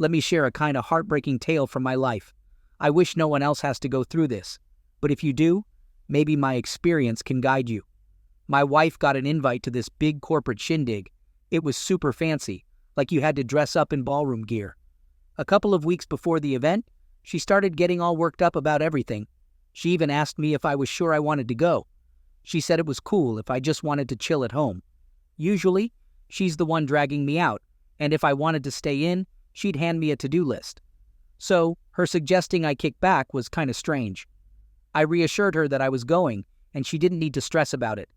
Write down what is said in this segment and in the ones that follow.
Let me share a kind of heartbreaking tale from my life. I wish no one else has to go through this, but if you do, maybe my experience can guide you. My wife got an invite to this big corporate shindig. It was super fancy, like you had to dress up in ballroom gear. A couple of weeks before the event, she started getting all worked up about everything. She even asked me if I was sure I wanted to go. She said it was cool if I just wanted to chill at home. Usually, she's the one dragging me out, and if I wanted to stay in, she'd hand me a to-do list. So, her suggesting I kick back was kind of strange. I reassured her that I was going, and she didn't need to stress about it.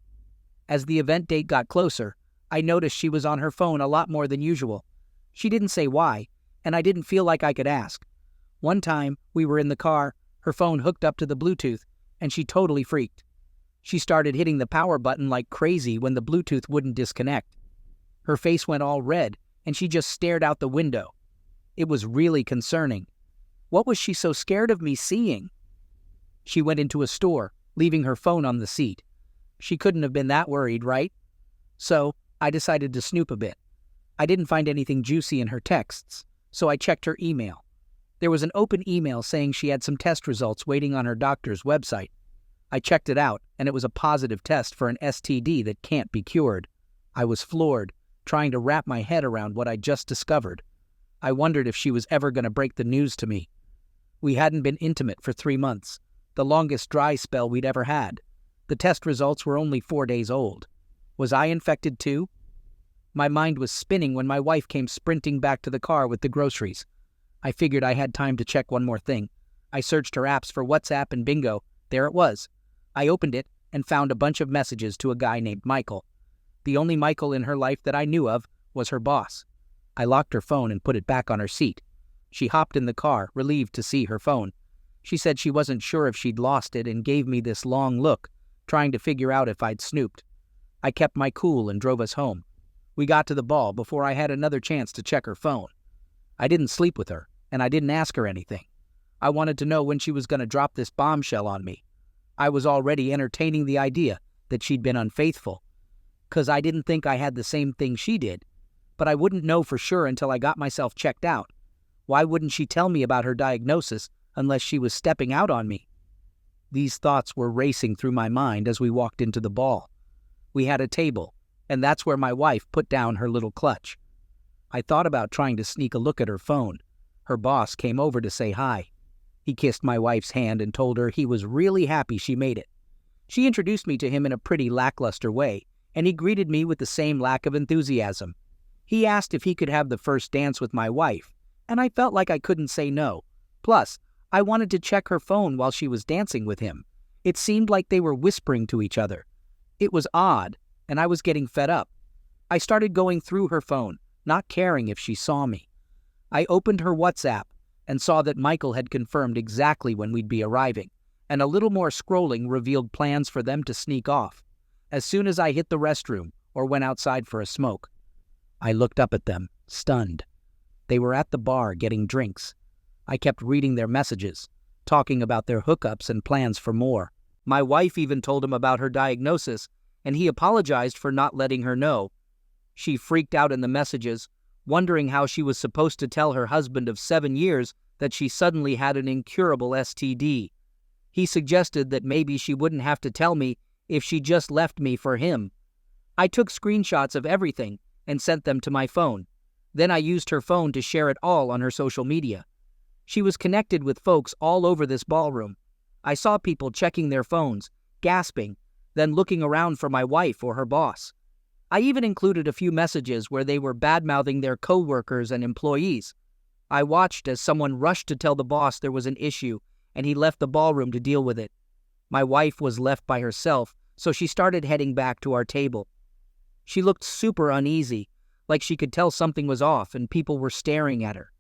As the event date got closer, I noticed she was on her phone a lot more than usual. She didn't say why, and I didn't feel like I could ask. One time, we were in the car, her phone hooked up to the Bluetooth, and she totally freaked. She started hitting the power button like crazy when the Bluetooth wouldn't disconnect. Her face went all red, and she just stared out the window. It was really concerning. What was she so scared of me seeing? She went into a store, leaving her phone on the seat. She couldn't have been that worried, right? So, I decided to snoop a bit. I didn't find anything juicy in her texts, so I checked her email. There was an open email saying she had some test results waiting on her doctor's website. I checked it out, and it was a positive test for an STD that can't be cured. I was floored, trying to wrap my head around what I'd just discovered. I wondered if she was ever going to break the news to me. We hadn't been intimate for 3 months, the longest dry spell we'd ever had. The test results were only 4 days old. Was I infected too? My mind was spinning when my wife came sprinting back to the car with the groceries. I figured I had time to check one more thing. I searched her apps for WhatsApp and bingo. There it was. I opened it and found a bunch of messages to a guy named Michael. The only Michael in her life that I knew of was her boss. I locked her phone and put it back on her seat. She hopped in the car, relieved to see her phone. She said she wasn't sure if she'd lost it and gave me this long look, trying to figure out if I'd snooped. I kept my cool and drove us home. We got to the ball before I had another chance to check her phone. I didn't sleep with her, and I didn't ask her anything. I wanted to know when she was going to drop this bombshell on me. I was already entertaining the idea that she'd been unfaithful, 'cause I didn't think I had the same thing she did. But I wouldn't know for sure until I got myself checked out. Why wouldn't she tell me about her diagnosis unless she was stepping out on me? These thoughts were racing through my mind as we walked into the ball. We had a table, and that's where my wife put down her little clutch. I thought about trying to sneak a look at her phone. Her boss came over to say hi. He kissed my wife's hand and told her he was really happy she made it. She introduced me to him in a pretty lackluster way, and he greeted me with the same lack of enthusiasm. He asked if he could have the first dance with my wife, and I felt like I couldn't say no. Plus, I wanted to check her phone while she was dancing with him. It seemed like they were whispering to each other. It was odd, and I was getting fed up. I started going through her phone, not caring if she saw me. I opened her WhatsApp and saw that Michael had confirmed exactly when we'd be arriving, and a little more scrolling revealed plans for them to sneak off as soon as I hit the restroom or went outside for a smoke. I looked up at them, stunned. They were at the bar getting drinks. I kept reading their messages, talking about their hookups and plans for more. My wife even told him about her diagnosis, and he apologized for not letting her know. She freaked out in the messages, wondering how she was supposed to tell her husband of 7 years that she suddenly had an incurable STD. He suggested that maybe she wouldn't have to tell me if she just left me for him. I took screenshots of everything and sent them to my phone. Then I used her phone to share it all on her social media. She was connected with folks all over this ballroom. I saw people checking their phones, gasping, then looking around for my wife or her boss. I even included a few messages where they were bad-mouthing their co-workers and employees. I watched as someone rushed to tell the boss there was an issue, and he left the ballroom to deal with it. My wife was left by herself, so she started heading back to our table. She looked super uneasy, like she could tell something was off and people were staring at her.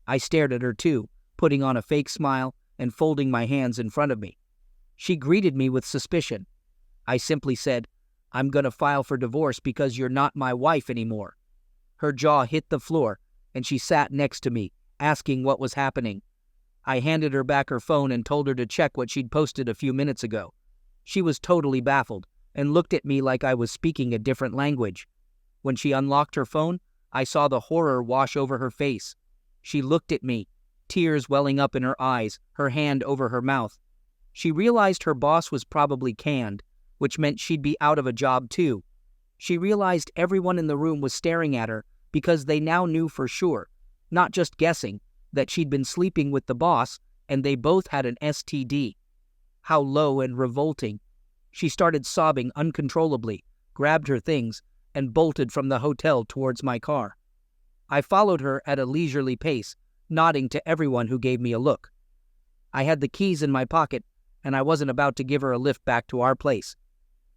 I stared at her too, putting on a fake smile and folding my hands in front of me. She greeted me with suspicion. I simply said, "I'm going to file for divorce because you're not my wife anymore." Her jaw hit the floor, and she sat next to me, asking what was happening. I handed her back her phone and told her to check what she'd posted a few minutes ago. She was totally baffled and looked at me like I was speaking a different language. When she unlocked her phone, I saw the horror wash over her face. She looked at me, tears welling up in her eyes, her hand over her mouth. She realized her boss was probably canned, which meant she'd be out of a job too. She realized everyone in the room was staring at her because they now knew for sure, not just guessing, that she'd been sleeping with the boss and they both had an STD. How low and revolting. She started sobbing uncontrollably, grabbed her things, and bolted from the hotel towards my car. I followed her at a leisurely pace, nodding to everyone who gave me a look. I had the keys in my pocket, and I wasn't about to give her a lift back to our place.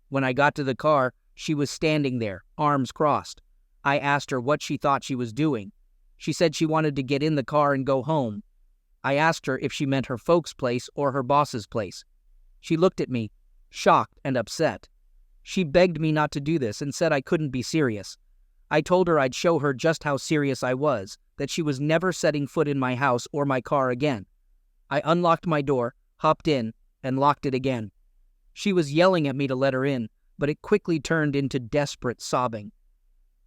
When I got to the car, she was standing there, arms crossed. I asked her what she thought she was doing. She said she wanted to get in the car and go home. I asked her if she meant her folks' place or her boss's place. She looked at me, shocked and upset. She begged me not to do this and said I couldn't be serious. I told her I'd show her just how serious I was, that she was never setting foot in my house or my car again. I unlocked my door, hopped in, and locked it again. She was yelling at me to let her in, but it quickly turned into desperate sobbing.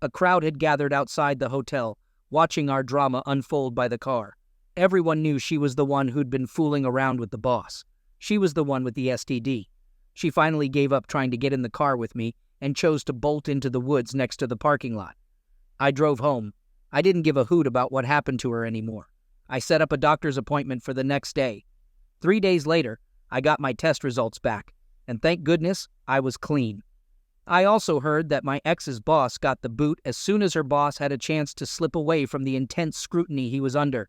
A crowd had gathered outside the hotel, watching our drama unfold by the car. Everyone knew she was the one who'd been fooling around with the boss. She was the one with the STD. She finally gave up trying to get in the car with me and chose to bolt into the woods next to the parking lot. I drove home. I didn't give a hoot about what happened to her anymore. I set up a doctor's appointment for the next day. 3 days later, I got my test results back, and thank goodness I was clean. I also heard that my ex's boss got the boot as soon as her boss had a chance to slip away from the intense scrutiny he was under.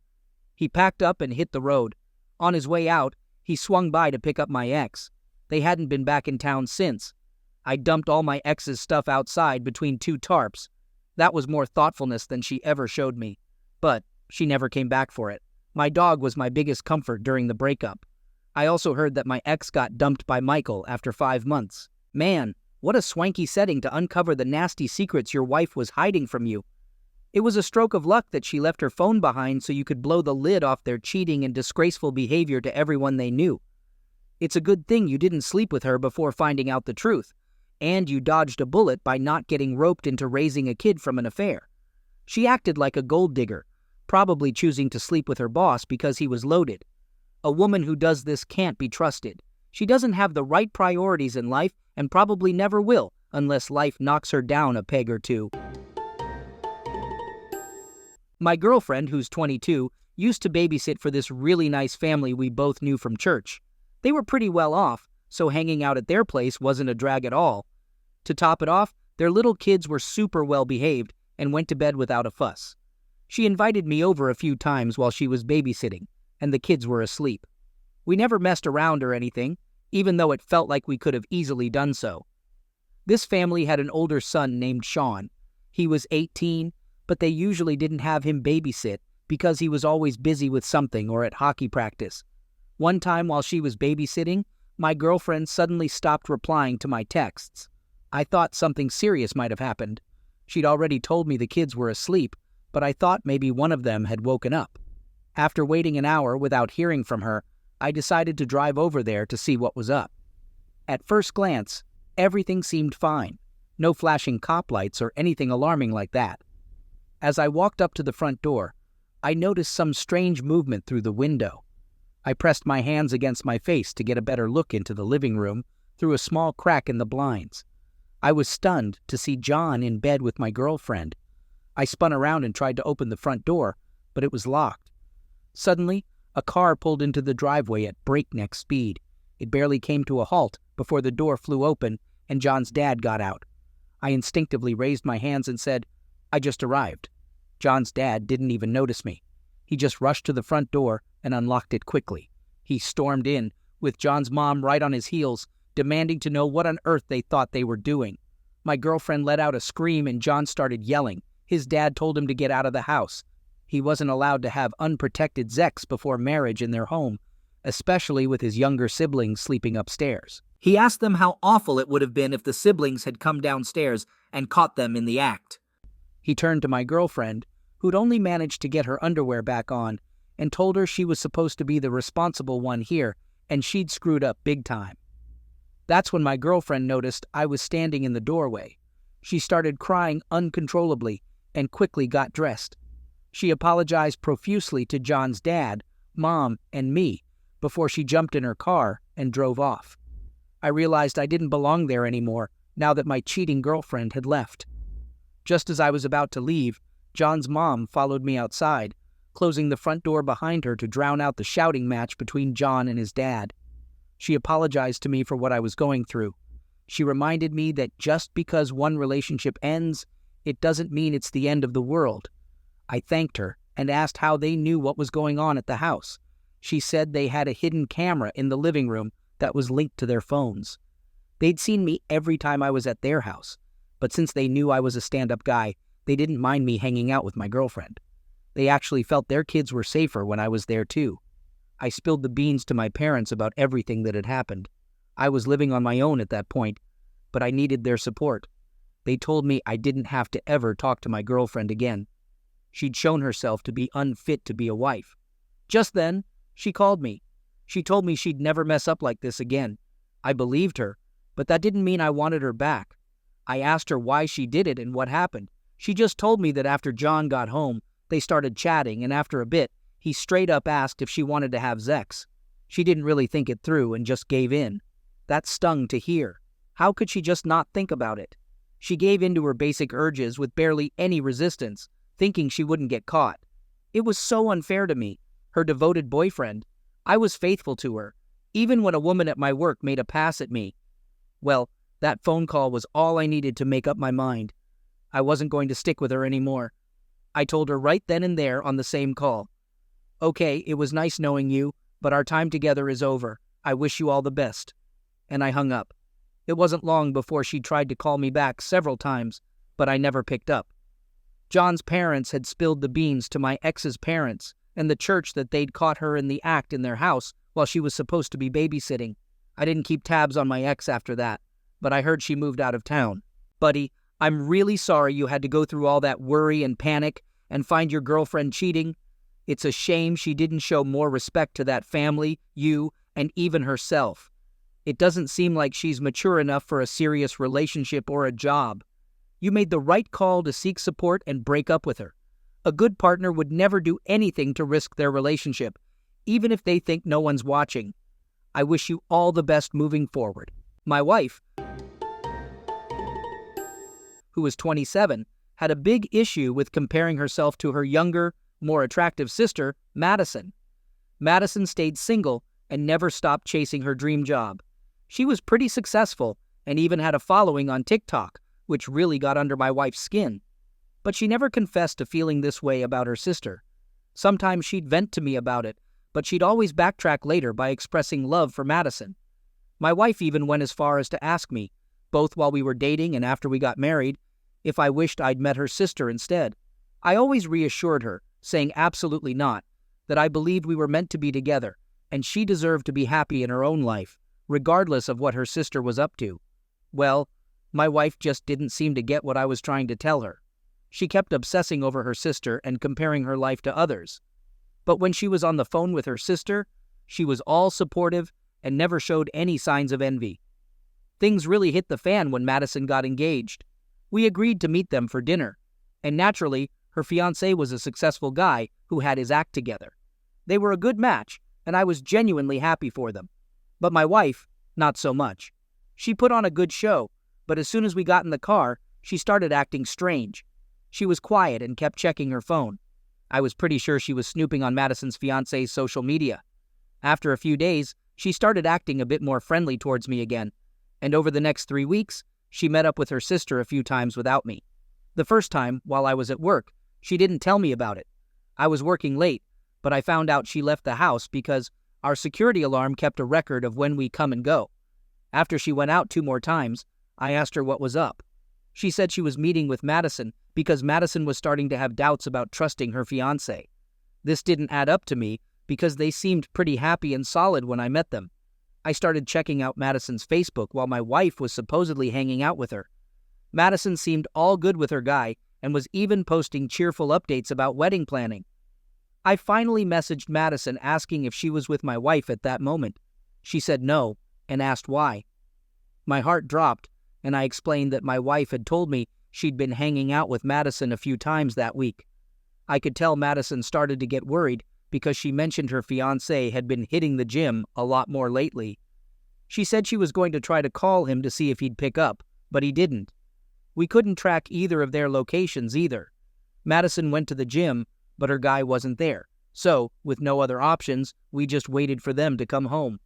He packed up and hit the road. On his way out, he swung by to pick up my ex. They hadn't been back in town since. I dumped all my ex's stuff outside between 2 tarps. That was more thoughtfulness than she ever showed me. But she never came back for it. My dog was my biggest comfort during the breakup. I also heard that my ex got dumped by Michael after 5 months. Man, what a swanky setting to uncover the nasty secrets your wife was hiding from you. It was a stroke of luck that she left her phone behind so you could blow the lid off their cheating and disgraceful behavior to everyone they knew. It's a good thing you didn't sleep with her before finding out the truth, and you dodged a bullet by not getting roped into raising a kid from an affair. She acted like a gold digger, probably choosing to sleep with her boss because he was loaded. A woman who does this can't be trusted. She doesn't have the right priorities in life and probably never will unless life knocks her down a peg or two. My girlfriend, who's 22, used to babysit for this really nice family we both knew from church. They were pretty well off, so hanging out at their place wasn't a drag at all. To top it off, their little kids were super well behaved and went to bed without a fuss. She invited me over a few times while she was babysitting, and the kids were asleep. We never messed around or anything, even though it felt like we could have easily done so. This family had an older son named Sean. He was 18, but they usually didn't have him babysit because he was always busy with something or at hockey practice. One time while she was babysitting, my girlfriend suddenly stopped replying to my texts. I thought something serious might have happened. She'd already told me the kids were asleep, but I thought maybe one of them had woken up. After waiting an hour without hearing from her, I decided to drive over there to see what was up. At first glance, everything seemed fine. No flashing cop lights or anything alarming like that. As I walked up to the front door, I noticed some strange movement through the window. I pressed my hands against my face to get a better look into the living room through a small crack in the blinds. I was stunned to see John in bed with my girlfriend. I spun around and tried to open the front door, but it was locked. Suddenly, a car pulled into the driveway at breakneck speed. It barely came to a halt before the door flew open and John's dad got out. I instinctively raised my hands and said, "I just arrived." John's dad didn't even notice me. He just rushed to the front door and unlocked it quickly. He stormed in, with John's mom right on his heels, demanding to know what on earth they thought they were doing. My girlfriend let out a scream and John started yelling. His dad told him to get out of the house. He wasn't allowed to have unprotected sex before marriage in their home, especially with his younger siblings sleeping upstairs. He asked them how awful it would have been if the siblings had come downstairs and caught them in the act. He turned to my girlfriend, who'd only managed to get her underwear back on, and told her she was supposed to be the responsible one here, and she'd screwed up big time. That's when my girlfriend noticed I was standing in the doorway. She started crying uncontrollably and quickly got dressed. She apologized profusely to John's dad, mom, and me before she jumped in her car and drove off. I realized I didn't belong there anymore now that my cheating girlfriend had left. Just as I was about to leave, John's mom followed me outside, closing the front door behind her to drown out the shouting match between John and his dad. She apologized to me for what I was going through. She reminded me that just because one relationship ends, it doesn't mean it's the end of the world. I thanked her and asked how they knew what was going on at the house. She said they had a hidden camera in the living room that was linked to their phones. They'd seen me every time I was at their house, but since they knew I was a stand-up guy, they didn't mind me hanging out with my girlfriend. They actually felt their kids were safer when I was there too. I spilled the beans to my parents about everything that had happened. I was living on my own at that point, but I needed their support. They told me I didn't have to ever talk to my girlfriend again. She'd shown herself to be unfit to be a wife. Just then, she called me. She told me she'd never mess up like this again. I believed her, but that didn't mean I wanted her back. I asked her why she did it and what happened. She just told me that after John got home, they started chatting, and after a bit, he straight up asked if she wanted to have sex. She didn't really think it through and just gave in. That stung to hear. How could she just not think about it? She gave in to her basic urges with barely any resistance, thinking she wouldn't get caught. It was so unfair to me, her devoted boyfriend. I was faithful to her, even when a woman at my work made a pass at me. Well, that phone call was all I needed to make up my mind. I wasn't going to stick with her anymore. I told her right then and there on the same call. Okay, it was nice knowing you, but our time together is over. I wish you all the best. And I hung up. It wasn't long before she tried to call me back several times, but I never picked up. John's parents had spilled the beans to my ex's parents and the church that they'd caught her in the act in their house while she was supposed to be babysitting. I didn't keep tabs on my ex after that, but I heard she moved out of town. Buddy, I'm really sorry you had to go through all that worry and panic and find your girlfriend cheating. It's a shame she didn't show more respect to that family, you, and even herself. It doesn't seem like she's mature enough for a serious relationship or a job. You made the right call to seek support and break up with her. A good partner would never do anything to risk their relationship, even if they think no one's watching. I wish you all the best moving forward. My wife, who was 27, had a big issue with comparing herself to her younger, more attractive sister, Madison. Madison stayed single and never stopped chasing her dream job. She was pretty successful and even had a following on TikTok, which really got under my wife's skin. But she never confessed to feeling this way about her sister. Sometimes she'd vent to me about it, but she'd always backtrack later by expressing love for Madison. My wife even went as far as to ask me, both while we were dating and after we got married, if I wished I'd met her sister instead. I always reassured her, saying absolutely not, that I believed we were meant to be together, and she deserved to be happy in her own life, regardless of what her sister was up to. Well, my wife just didn't seem to get what I was trying to tell her. She kept obsessing over her sister and comparing her life to others. But when she was on the phone with her sister, she was all supportive and never showed any signs of envy. Things really hit the fan when Madison got engaged. We agreed to meet them for dinner, and naturally, her fiancé was a successful guy who had his act together. They were a good match, and I was genuinely happy for them. But my wife, not so much. She put on a good show, but as soon as we got in the car, she started acting strange. She was quiet and kept checking her phone. I was pretty sure she was snooping on Madison's fiancé's social media. After a few days, she started acting a bit more friendly towards me again, and over the next 3 weeks, she met up with her sister a few times without me. The first time, while I was at work, she didn't tell me about it. I was working late, but I found out she left the house because our security alarm kept a record of when we come and go. After she went out 2 more times, I asked her what was up. She said she was meeting with Madison because Madison was starting to have doubts about trusting her fiancé. This didn't add up to me because they seemed pretty happy and solid when I met them. I started checking out Madison's Facebook while my wife was supposedly hanging out with her. Madison seemed all good with her guy and was even posting cheerful updates about wedding planning. I finally messaged Madison asking if she was with my wife at that moment. She said no and asked why. My heart dropped, and I explained that my wife had told me she'd been hanging out with Madison a few times that week. I could tell Madison started to get worried because she mentioned her fiancé had been hitting the gym a lot more lately. She said she was going to try to call him to see if he'd pick up, but he didn't. We couldn't track either of their locations either. Madison went to the gym, but her guy wasn't there. So, with no other options, we just waited for them to come home.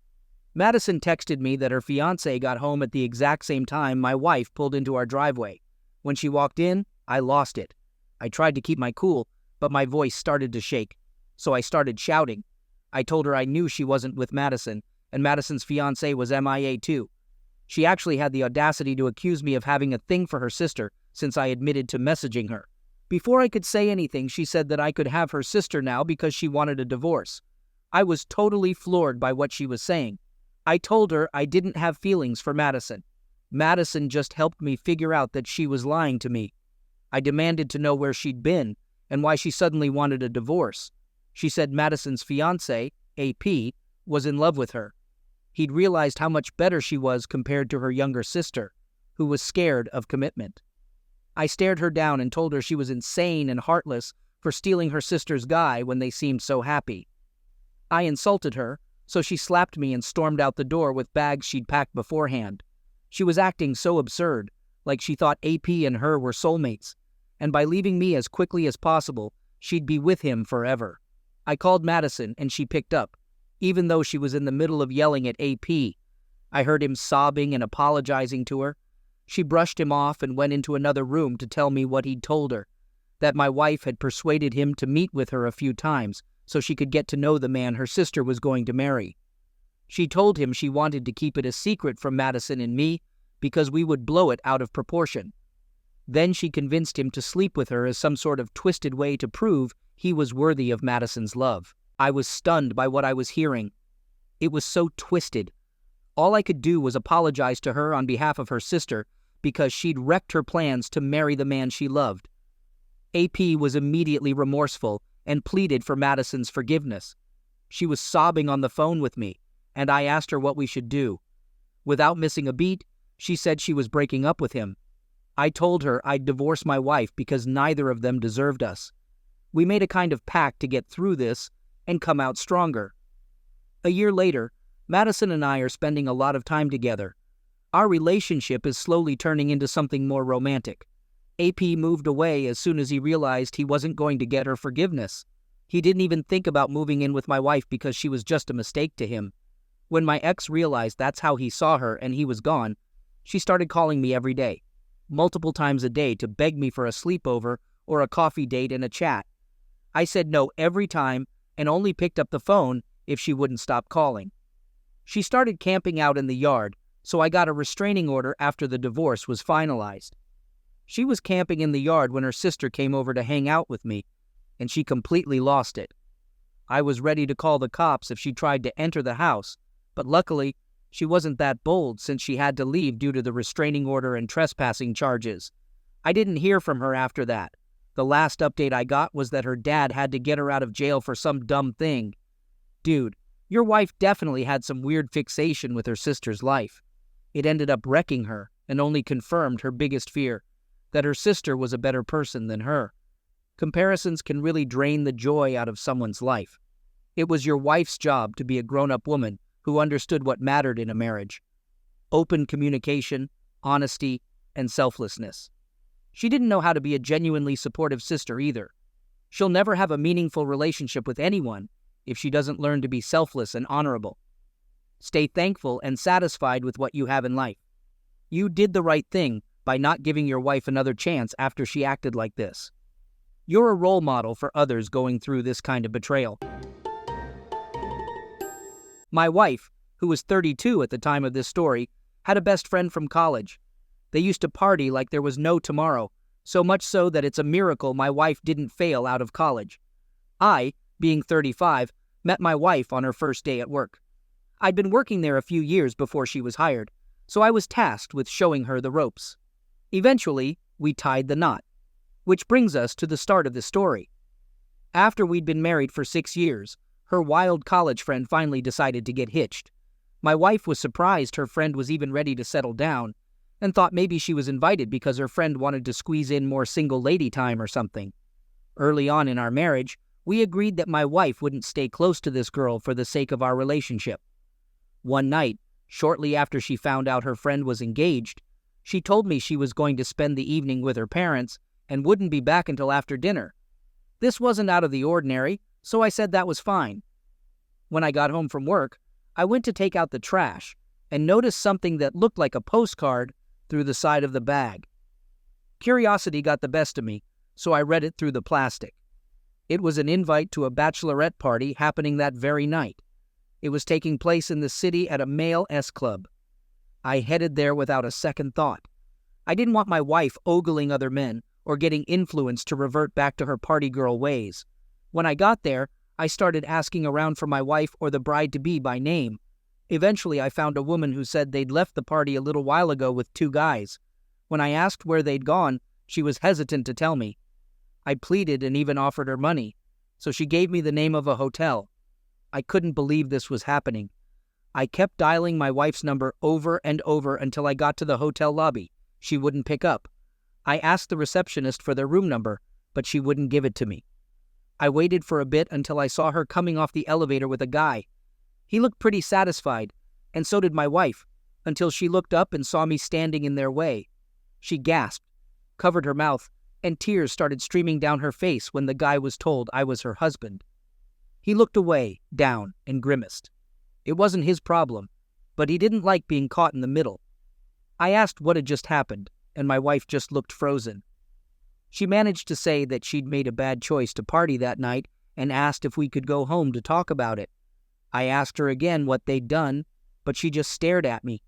Madison texted me that her fiancé got home at the exact same time my wife pulled into our driveway. When she walked in, I lost it. I tried to keep my cool, but my voice started to shake. So I started shouting. I told her I knew she wasn't with Madison, and Madison's fiancé was MIA too. She actually had the audacity to accuse me of having a thing for her sister since I admitted to messaging her. Before I could say anything, she said that I could have her sister now because she wanted a divorce. I was totally floored by what she was saying. I told her I didn't have feelings for Madison. Madison just helped me figure out that she was lying to me. I demanded to know where she'd been and why she suddenly wanted a divorce. She said Madison's fiancé, AP, was in love with her. He'd realized how much better she was compared to her younger sister, who was scared of commitment. I stared her down and told her she was insane and heartless for stealing her sister's guy when they seemed so happy. I insulted her, so she slapped me and stormed out the door with bags she'd packed beforehand. She was acting so absurd, like she thought AP and her were soulmates, and by leaving me as quickly as possible, she'd be with him forever. I called Madison and she picked up, even though she was in the middle of yelling at AP. I heard him sobbing and apologizing to her. She brushed him off and went into another room to tell me what he'd told her, that my wife had persuaded him to meet with her a few times so she could get to know the man her sister was going to marry. She told him she wanted to keep it a secret from Madison and me because we would blow it out of proportion. Then she convinced him to sleep with her as some sort of twisted way to prove he was worthy of Madison's love. I was stunned by what I was hearing. It was so twisted. All I could do was apologize to her on behalf of her sister because she'd wrecked her plans to marry the man she loved. AP was immediately remorseful and pleaded for Madison's forgiveness. She was sobbing on the phone with me, and I asked her what we should do. Without missing a beat, she said she was breaking up with him. I told her I'd divorce my wife because neither of them deserved us. We made a kind of pact to get through this and come out stronger. A year later, Madison and I are spending a lot of time together. Our relationship is slowly turning into something more romantic. AP moved away as soon as he realized he wasn't going to get her forgiveness. He didn't even think about moving in with my wife because she was just a mistake to him. When my ex realized that's how he saw her and he was gone, she started calling me every day, multiple times a day, to beg me for a sleepover or a coffee date and a chat. I said no every time and only picked up the phone if she wouldn't stop calling. She started camping out in the yard, so I got a restraining order after the divorce was finalized. She was camping in the yard when her sister came over to hang out with me, and she completely lost it. I was ready to call the cops if she tried to enter the house, but luckily, she wasn't that bold since she had to leave due to the restraining order and trespassing charges. I didn't hear from her after that. The last update I got was that her dad had to get her out of jail for some dumb thing. Dude, your wife definitely had some weird fixation with her sister's life. It ended up wrecking her and only confirmed her biggest fear, that her sister was a better person than her. Comparisons can really drain the joy out of someone's life. It was your wife's job to be a grown-up woman who understood what mattered in a marriage: open communication, honesty, and selflessness. She didn't know how to be a genuinely supportive sister either. She'll never have a meaningful relationship with anyone if she doesn't learn to be selfless and honorable. Stay thankful and satisfied with what you have in life. You did the right thing by not giving your wife another chance after she acted like this. You're a role model for others going through this kind of betrayal. My wife, who was 32 at the time of this story, had a best friend from college. They used to party like there was no tomorrow, so much so that it's a miracle my wife didn't fail out of college. I, being 35, met my wife on her first day at work. I'd been working there a few years before she was hired, so I was tasked with showing her the ropes. Eventually, we tied the knot, which brings us to the start of the story. After we'd been married for 6 years, her wild college friend finally decided to get hitched. My wife was surprised her friend was even ready to settle down, and thought maybe she was invited because her friend wanted to squeeze in more single lady time or something. Early on in our marriage, we agreed that my wife wouldn't stay close to this girl for the sake of our relationship. One night, shortly after she found out her friend was engaged, she told me she was going to spend the evening with her parents and wouldn't be back until after dinner. This wasn't out of the ordinary, so I said that was fine. When I got home from work, I went to take out the trash and noticed something that looked like a postcard through the side of the bag. Curiosity got the best of me, so I read it through the plastic. It was an invite to a bachelorette party happening that very night. It was taking place in the city at a male S-club. I headed there without a second thought. I didn't want my wife ogling other men or getting influenced to revert back to her party girl ways. When I got there, I started asking around for my wife or the bride-to-be by name. Eventually, I found a woman who said they'd left the party a little while ago with 2 guys. When I asked where they'd gone, she was hesitant to tell me. I pleaded and even offered her money, so she gave me the name of a hotel. I couldn't believe this was happening. I kept dialing my wife's number over and over until I got to the hotel lobby. She wouldn't pick up. I asked the receptionist for their room number, but she wouldn't give it to me. I waited for a bit until I saw her coming off the elevator with a guy. He looked pretty satisfied, and so did my wife, until she looked up and saw me standing in their way. She gasped, covered her mouth, and tears started streaming down her face when the guy was told I was her husband. He looked away, down, and grimaced. It wasn't his problem, but he didn't like being caught in the middle. I asked what had just happened, and my wife just looked frozen. She managed to say that she'd made a bad choice to party that night and asked if we could go home to talk about it. I asked her again what they'd done, but she just stared at me.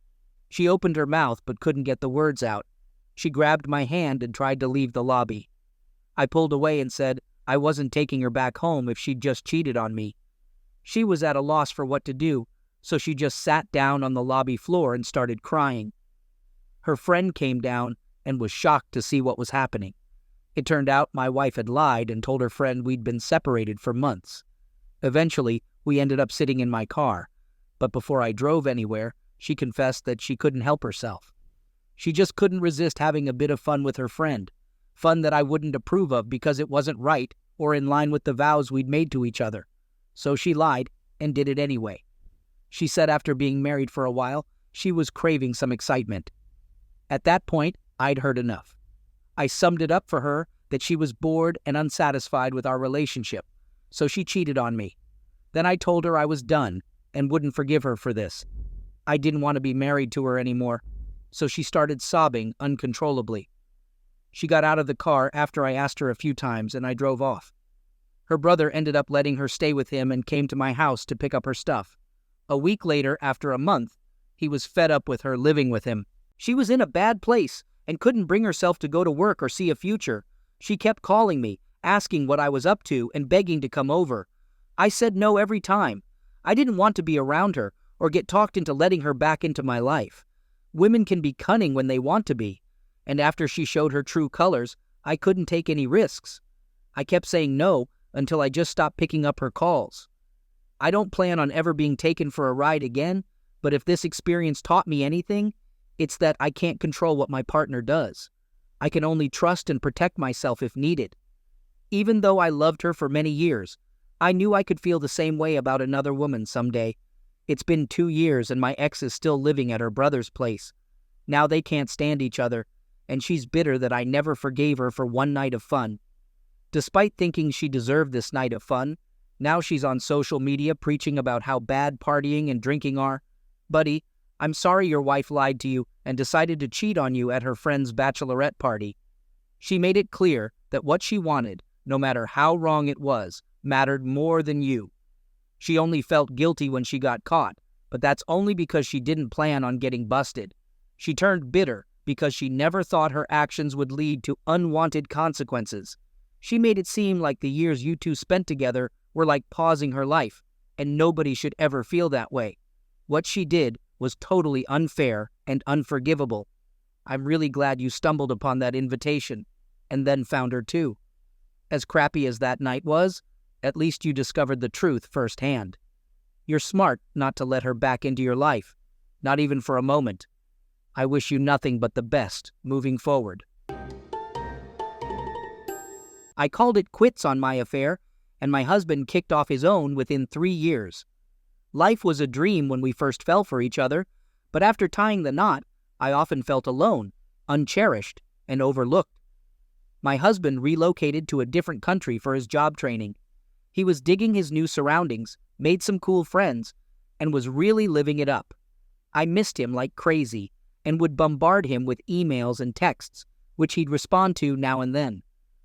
She opened her mouth but couldn't get the words out. She grabbed my hand and tried to leave the lobby. I pulled away and said I wasn't taking her back home if she'd just cheated on me. She was at a loss for what to do, so she just sat down on the lobby floor and started crying. Her friend came down and was shocked to see what was happening. It turned out my wife had lied and told her friend we'd been separated for months. Eventually, we ended up sitting in my car, but before I drove anywhere, she confessed that she couldn't help herself. She just couldn't resist having a bit of fun with her friend, fun that I wouldn't approve of because it wasn't right or in line with the vows we'd made to each other. So she lied and did it anyway. She said after being married for a while, she was craving some excitement. At that point, I'd heard enough. I summed it up for her that she was bored and unsatisfied with our relationship, so she cheated on me. Then I told her I was done and wouldn't forgive her for this. I didn't want to be married to her anymore, so she started sobbing uncontrollably. She got out of the car after I asked her a few times and I drove off. Her brother ended up letting her stay with him and came to my house to pick up her stuff. A week later, after a month, he was fed up with her living with him. She was in a bad place and couldn't bring herself to go to work or see a future. She kept calling me, asking what I was up to and begging to come over. I said no every time. I didn't want to be around her or get talked into letting her back into my life. Women can be cunning when they want to be, and after she showed her true colors, I couldn't take any risks. I kept saying no until I just stopped picking up her calls. I don't plan on ever being taken for a ride again, but if this experience taught me anything, it's that I can't control what my partner does. I can only trust and protect myself if needed. Even though I loved her for many years, I knew I could feel the same way about another woman someday. It's been 2 years and my ex is still living at her brother's place. Now they can't stand each other, and she's bitter that I never forgave her for one night of fun. Despite thinking she deserved this night of fun, now she's on social media preaching about how bad partying and drinking are. Buddy, I'm sorry your wife lied to you and decided to cheat on you at her friend's bachelorette party. She made it clear that what she wanted, no matter how wrong it was, mattered more than you. She only felt guilty when she got caught, but that's only because she didn't plan on getting busted. She turned bitter because she never thought her actions would lead to unwanted consequences. She made it seem like the years you two spent together were like pausing her life, and nobody should ever feel that way. What she did was totally unfair and unforgivable. I'm really glad you stumbled upon that invitation, and then found her too. As crappy as that night was, at least you discovered the truth firsthand. You're smart not to let her back into your life, not even for a moment. I wish you nothing but the best moving forward. I called it quits on my affair, and my husband kicked off his own within 3 years. Life was a dream when we first fell for each other, but after tying the knot, I often felt alone, uncherished, and overlooked. My husband relocated to a different country for his job training. He was digging his new surroundings, made some cool friends, and was really living it up. I missed him like crazy and would bombard him with emails and texts, which he'd respond to now and then.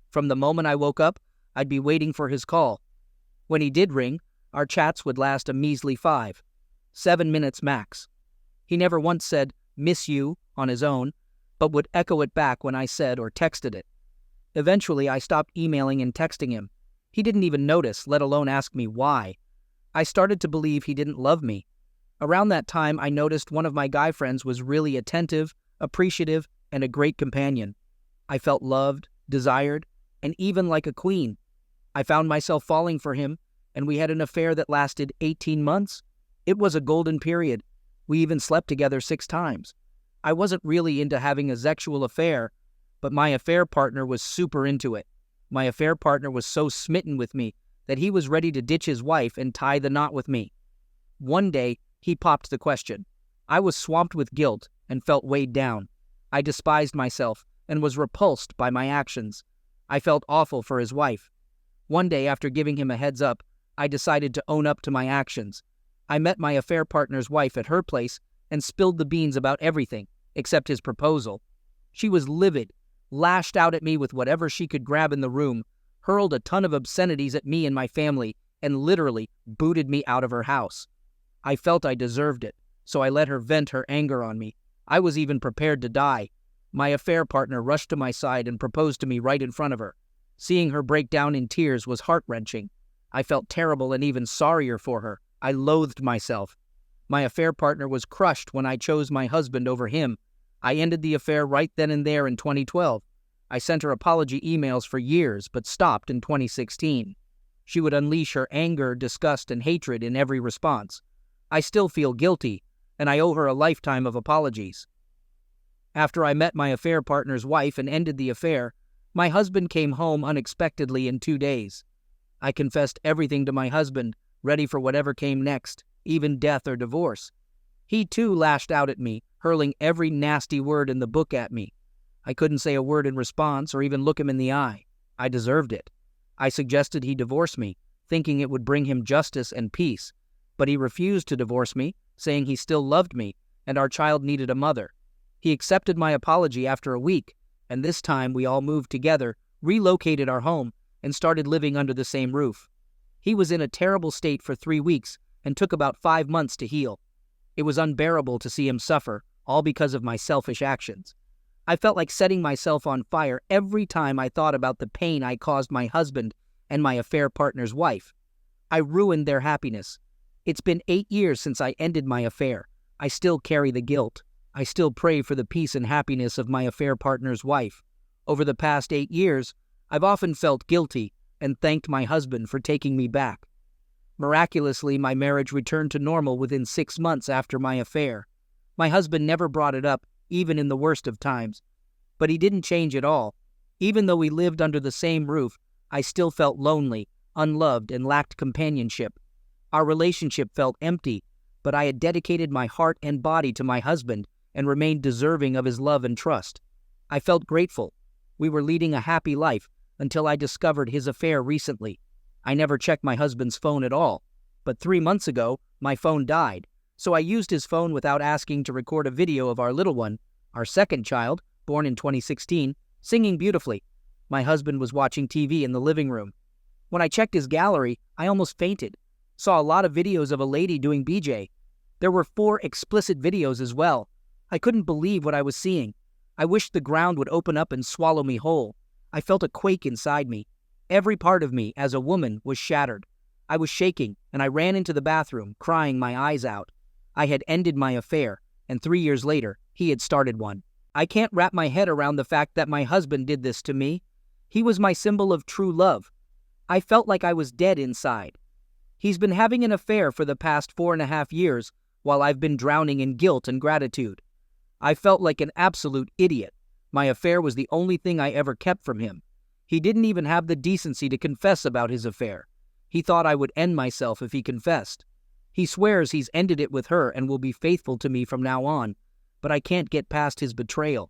From the moment I woke up, I'd be waiting for his call. When he did ring, our chats would last a measly 7 minutes max. He never once said, "miss you," on his own, but would echo it back when I said or texted it. Eventually, I stopped emailing and texting him. He didn't even notice, let alone ask me why. I started to believe he didn't love me. Around that time, I noticed one of my guy friends was really attentive, appreciative, and a great companion. I felt loved, desired, and even like a queen. I found myself falling for him, and we had an affair that lasted 18 months. It was a golden period. We even slept together 6 times. I wasn't really into having a sexual affair, but my affair partner was super into it. My affair partner was so smitten with me that he was ready to ditch his wife and tie the knot with me. One day, he popped the question. I was swamped with guilt and felt weighed down. I despised myself and was repulsed by my actions. I felt awful for his wife. One day, after giving him a heads up, I decided to own up to my actions. I met my affair partner's wife at her place and spilled the beans about everything, except his proposal. She was livid, lashed out at me with whatever she could grab in the room, hurled a ton of obscenities at me and my family, and literally booted me out of her house. I felt I deserved it, so I let her vent her anger on me. I was even prepared to die. My affair partner rushed to my side and proposed to me right in front of her. Seeing her break down in tears was heart-wrenching. I felt terrible and even sorrier for her. I loathed myself. My affair partner was crushed when I chose my husband over him. I ended the affair right then and there in 2012. I sent her apology emails for years, but stopped in 2016. She would unleash her anger, disgust, and hatred in every response. I still feel guilty, and I owe her a lifetime of apologies. After I met my affair partner's wife and ended the affair, my husband came home unexpectedly in 2 days. I confessed everything to my husband, ready for whatever came next, even death or divorce. He too lashed out at me, hurling every nasty word in the book at me. I couldn't say a word in response or even look him in the eye. I deserved it. I suggested he divorce me, thinking it would bring him justice and peace, but he refused to divorce me, saying he still loved me and our child needed a mother. He accepted my apology after a week, and this time we all moved together, relocated our home, and started living under the same roof. He was in a terrible state for 3 weeks and took about 5 months to heal. It was unbearable to see him suffer, all because of my selfish actions. I felt like setting myself on fire every time I thought about the pain I caused my husband and my affair partner's wife. I ruined their happiness. It's been 8 years since I ended my affair. I still carry the guilt. I still pray for the peace and happiness of my affair partner's wife. Over the past 8 years, I've often felt guilty and thanked my husband for taking me back. Miraculously, my marriage returned to normal within 6 months after my affair. My husband never brought it up, even in the worst of times. But he didn't change at all. Even though we lived under the same roof, I still felt lonely, unloved, and lacked companionship. Our relationship felt empty, but I had dedicated my heart and body to my husband and remained deserving of his love and trust. I felt grateful. We were leading a happy life until I discovered his affair recently. I never checked my husband's phone at all, but 3 months ago, my phone died, so I used his phone without asking to record a video of our little one, our second child, born in 2016, singing beautifully. My husband was watching TV in the living room. When I checked his gallery, I almost fainted. Saw a lot of videos of a lady doing BJ. There were 4 explicit videos as well. I couldn't believe what I was seeing. I wished the ground would open up and swallow me whole. I felt a quake inside me. Every part of me, as a woman, was shattered. I was shaking, and I ran into the bathroom, crying my eyes out. I had ended my affair, and 3 years later, he had started one. I can't wrap my head around the fact that my husband did this to me. He was my symbol of true love. I felt like I was dead inside. He's been having an affair for the past 4.5 years, while I've been drowning in guilt and gratitude. I felt like an absolute idiot. My affair was the only thing I ever kept from him. He didn't even have the decency to confess about his affair. He thought I would end myself if he confessed. He swears he's ended it with her and will be faithful to me from now on, but I can't get past his betrayal.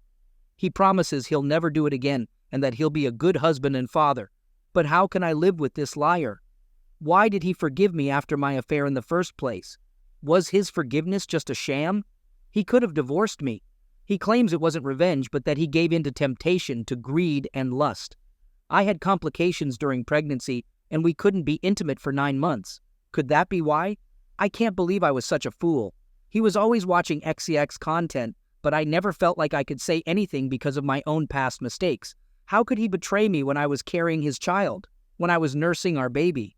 He promises he'll never do it again and that he'll be a good husband and father. But how can I live with this liar? Why did he forgive me after my affair in the first place? Was his forgiveness just a sham? He could have divorced me. He claims it wasn't revenge, but that he gave in to temptation, to greed and lust. I had complications during pregnancy, and we couldn't be intimate for 9 months. Could that be why? I can't believe I was such a fool. He was always watching XCX content, but I never felt like I could say anything because of my own past mistakes. How could he betray me when I was carrying his child, when I was nursing our baby?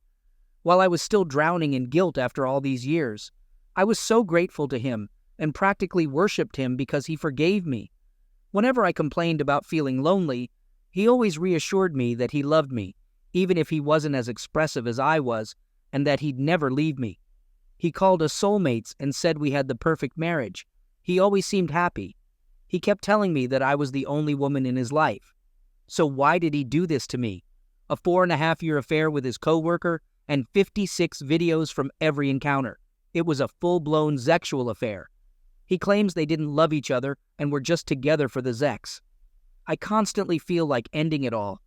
While I was still drowning in guilt after all these years, I was so grateful to him and practically worshipped him because he forgave me. Whenever I complained about feeling lonely, he always reassured me that he loved me, even if he wasn't as expressive as I was, and that he'd never leave me. He called us soulmates and said we had the perfect marriage. He always seemed happy. He kept telling me that I was the only woman in his life. So why did he do this to me? A 4.5-year affair with his coworker and 56 videos from every encounter. It was a full-blown sexual affair. He claims they didn't love each other and were just together for the sex. I constantly feel like ending it all.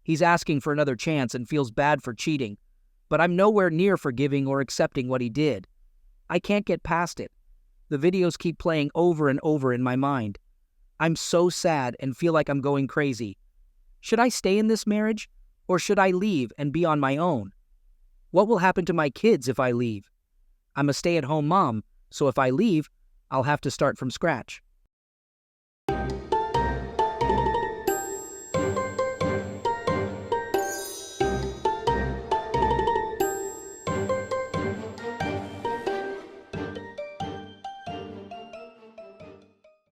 He's asking for another chance and feels bad for cheating, but I'm nowhere near forgiving or accepting what he did. I can't get past it. The videos keep playing over and over in my mind. I'm so sad and feel like I'm going crazy. Should I stay in this marriage, or should I leave and be on my own? What will happen to my kids if I leave? I'm a stay-at-home mom, so if I leave, I'll have to start from scratch.